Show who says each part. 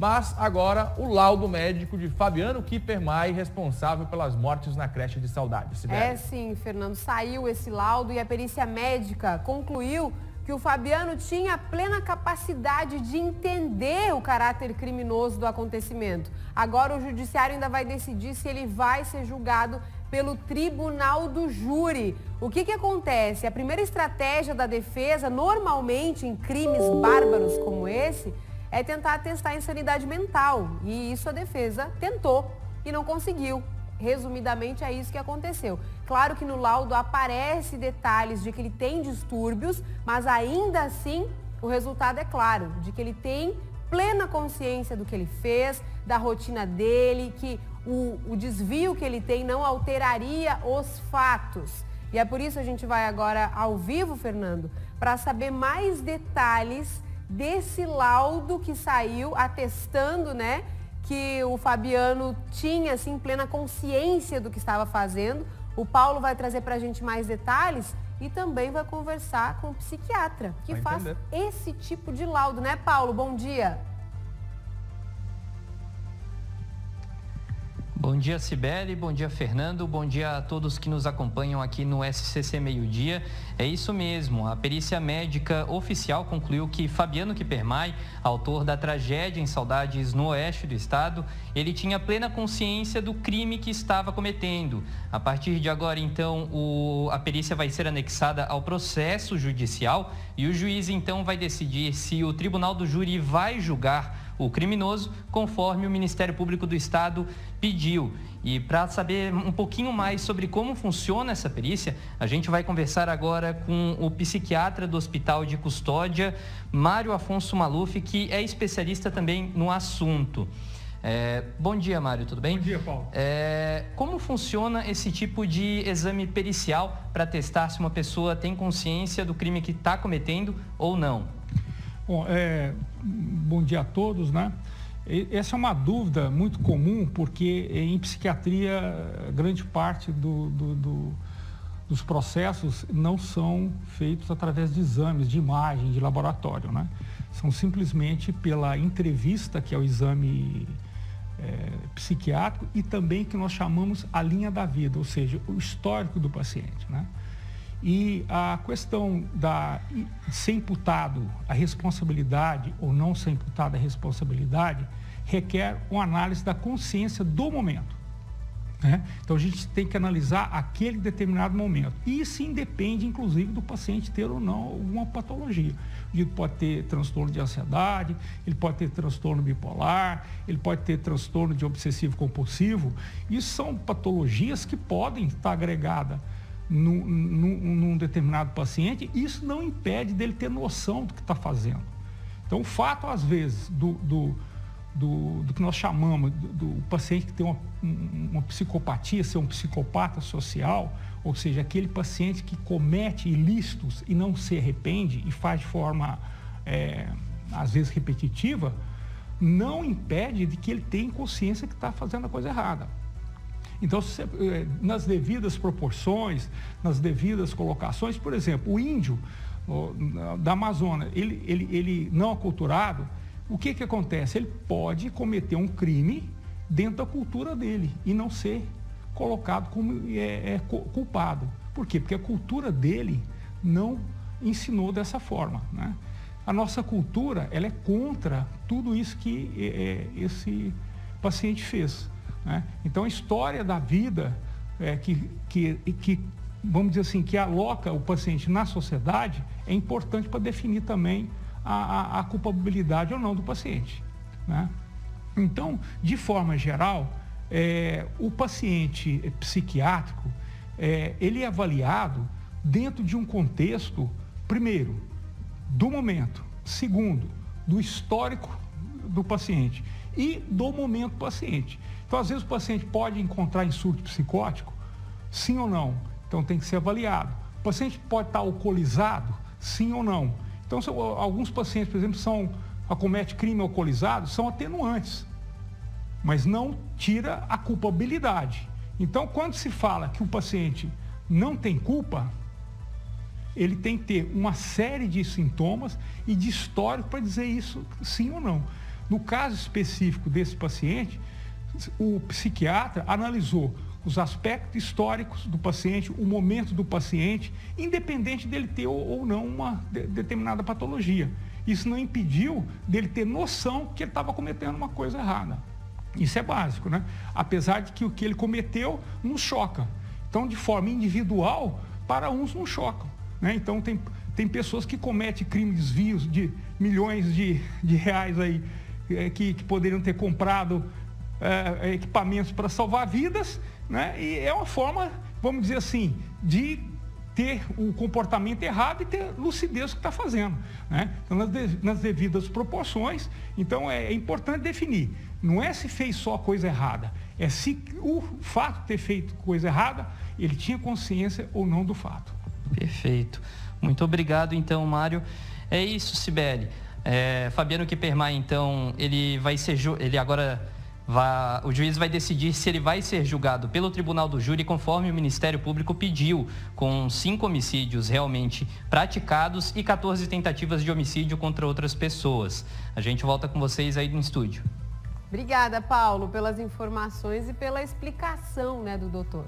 Speaker 1: Mas agora o laudo médico de Fabiano Kippermayer, responsável pelas mortes na creche de Saudade.
Speaker 2: É sim, Fernando, saiu esse laudo e a perícia médica concluiu que o Fabiano tinha plena capacidade de entender o caráter criminoso do acontecimento. Agora o judiciário ainda vai decidir se ele vai ser julgado pelo tribunal do júri. O que acontece? A primeira estratégia da defesa, normalmente em crimes bárbaros como esse, é tentar atestar a insanidade mental. E isso a defesa tentou e não conseguiu. Resumidamente, é isso que aconteceu. Claro que no laudo aparece detalhes de que ele tem distúrbios, mas ainda assim o resultado é claro, de que ele tem plena consciência do que ele fez, da rotina dele, que o desvio que ele tem não alteraria os fatos. E é por isso que a gente vai agora ao vivo, Fernando, para saber mais detalhes desse laudo que saiu atestando, né, que o Fabiano tinha, assim, plena consciência do que estava fazendo. O Paulo vai trazer para a gente mais detalhes e também vai conversar com o psiquiatra que faz esse tipo de laudo, né, Paulo? Bom dia.
Speaker 3: Bom dia, Cibele, bom dia, Fernando, bom dia a todos que nos acompanham aqui no SCC Meio Dia. É isso mesmo, a perícia médica oficial concluiu que Fabiano Kippermayer, autor da tragédia em Saudades no oeste do estado, ele tinha plena consciência do crime que estava cometendo. A partir de agora, então, a perícia vai ser anexada ao processo judicial e o juiz, então, vai decidir se o tribunal do júri vai julgar o criminoso, conforme o Ministério Público do Estado pediu. E para saber um pouquinho mais sobre como funciona essa perícia, a gente vai conversar agora com o psiquiatra do Hospital de Custódia, Mário Afonso Maluf, que é especialista também no assunto. Bom dia, Mário, tudo bem?
Speaker 4: Bom dia, Paulo.
Speaker 3: Como funciona esse tipo de exame pericial para testar se uma pessoa tem consciência do crime que está cometendo ou não?
Speaker 4: Bom, bom dia a todos, né? Essa é uma dúvida muito comum, porque em psiquiatria, grande parte dos processos não são feitos através de exames, de imagem, de laboratório, né? São simplesmente pela entrevista, que é o exame psiquiátrico, e também que nós chamamos a linha da vida, ou seja, o histórico do paciente, né? E a questão de ser imputado a responsabilidade ou não ser imputado a responsabilidade requer uma análise da consciência do momento, né? Então a gente tem que analisar aquele determinado momento. E isso independe, inclusive, do paciente ter ou não alguma patologia. Ele pode ter transtorno de ansiedade, ele pode ter transtorno bipolar, ele pode ter transtorno de obsessivo compulsivo. Isso são patologias que podem estar agregadas num determinado paciente. Isso não impede dele ter noção do que está fazendo. Então, o fato, às vezes, do que nós chamamos do paciente que tem uma psicopatia, ser um psicopata social, ou seja, aquele paciente que comete ilícitos e não se arrepende e faz de forma, às vezes, repetitiva, não impede de que ele tenha consciência que está fazendo a coisa errada. Então, nas devidas proporções, nas devidas colocações, por exemplo, o índio da Amazônia, ele não aculturado, o que acontece? Ele pode cometer um crime dentro da cultura dele e não ser colocado como culpado. Por quê? Porque a cultura dele não ensinou dessa forma, né? A nossa cultura, ela é contra tudo isso que esse paciente fez, né? Então, a história da vida que, vamos dizer assim, que aloca o paciente na sociedade é importante para definir também a culpabilidade ou não do paciente, né? Então, de forma geral, o paciente psiquiátrico, ele é avaliado dentro de um contexto, primeiro, do momento, segundo, do histórico do paciente e do momento do paciente. Então, às vezes, o paciente pode encontrar em surto psicótico, sim ou não. Então, tem que ser avaliado. O paciente pode estar alcoolizado, sim ou não. Então, alguns pacientes, por exemplo, acometem crime alcoolizado, são atenuantes, mas não tira a culpabilidade. Então, quando se fala que o paciente não tem culpa, ele tem que ter uma série de sintomas e de histórico para dizer isso sim ou não. No caso específico desse paciente, o psiquiatra analisou os aspectos históricos do paciente, o momento do paciente, independente dele ter ou não uma determinada patologia. Isso não impediu dele ter noção que ele estava cometendo uma coisa errada. Isso é básico, né? Apesar de que o que ele cometeu nos choca. Então, de forma individual, para uns não chocam, né? Então, tem pessoas que cometem crimes, desvios de milhões de reais aí, que poderiam ter comprado equipamentos para salvar vidas, né? E é uma forma, vamos dizer assim, de ter o comportamento errado e ter lucidez do que está fazendo, né? Então, nas devidas proporções. Então, é importante definir. Não é se fez só coisa errada, é se o fato de ter feito coisa errada, ele tinha consciência ou não do fato.
Speaker 3: Perfeito. Muito obrigado, então, Mário. É isso, Cibele. Fabiano Kippermayer, então, o juiz vai decidir se ele vai ser julgado pelo Tribunal do Júri, conforme o Ministério Público pediu, com 5 homicídios realmente praticados e 14 tentativas de homicídio contra outras pessoas. A gente volta com vocês aí no estúdio.
Speaker 2: Obrigada, Paulo, pelas informações e pela explicação, né, do doutor.